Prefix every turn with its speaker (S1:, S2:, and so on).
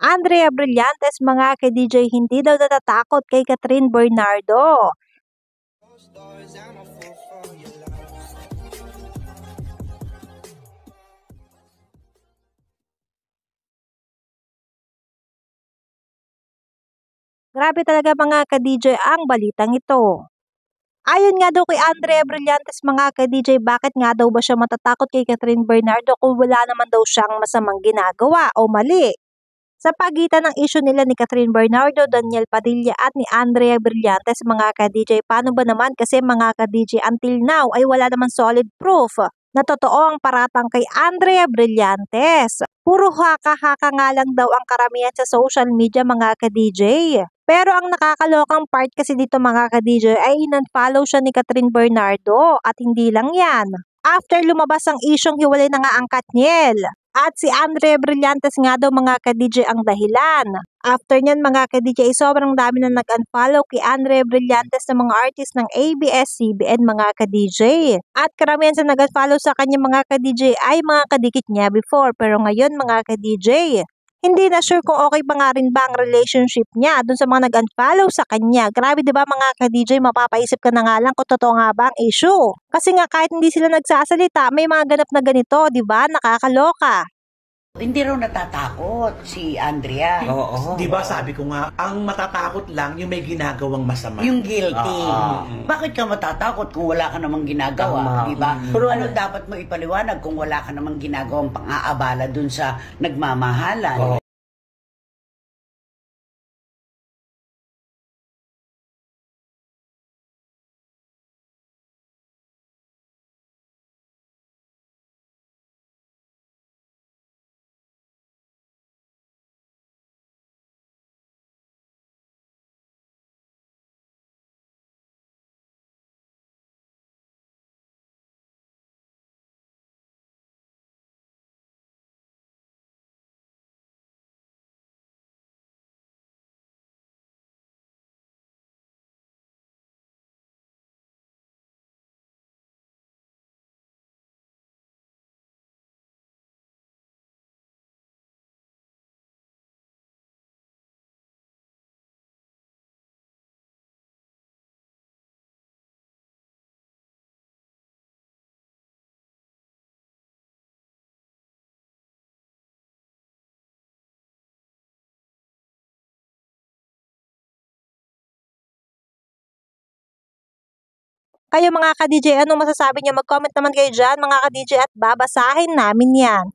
S1: Andrea Brillantes mga ka-DJ hindi daw natatakot kay Catherine Bernardo. Grabe talaga mga ka-DJ ang balitang ito. Ayon nga daw kay Andrea Brillantes mga ka-DJ, bakit nga daw ba siya matatakot kay Catherine Bernardo kung wala naman daw siyang masamang ginagawa o mali? Sa pagitan ng issue nila ni Catherine Bernardo, Daniel Padilla at ni Andrea Brillantes mga ka-DJ, paano ba naman kasi mga ka-DJ until now ay wala naman solid proof na totoo ang paratang kay Andrea Brillantes. Puro haka-haka nga lang daw ang karamihan sa social media mga ka-DJ. Pero ang nakakalokang part kasi dito mga ka-DJ ay in-unfollow siya ni Catherine Bernardo at hindi lang yan. After lumabas ang isyong hiwalay na nga ang Katniel. At si Andrea Brillantes nga daw mga ka-DJ ang dahilan. After nyan mga ka-DJ ay sobrang dami na nag-unfollow kay Andrea Brillantes ng mga artist ng ABS-CBN mga ka-DJ. At karamihan sa nag-unfollow sa kanya mga ka-DJ ay mga kadikit niya before. Pero ngayon mga ka-DJ, hindi na sure kung okay pa nga rin ba ang relationship niya dun sa mga nag-unfollow sa kanya. Grabe 'di ba mga ka-DJ, mapapaisip ka na nga lang kung totoo nga ba ang issue. Kasi nga kahit hindi sila nagsasalita, may mga ganap na ganito, 'di ba? Nakakaloka.
S2: Hindi raw natatakot si Andrea.
S3: Oo. Di ba sabi ko nga, ang matatakot lang yung may ginagawang masama.
S2: Yung guilty. Bakit ka matatakot kung wala ka namang ginagawa? Di ba? Pero ano dapat mo ipaliwanag kung wala ka namang ginagawang pang-aabala dun sa nagmamahalan?
S1: Kayo mga ka-DJ, anong masasabi niyo? Mag-comment naman kayo dyan mga ka-DJ at babasahin namin yan.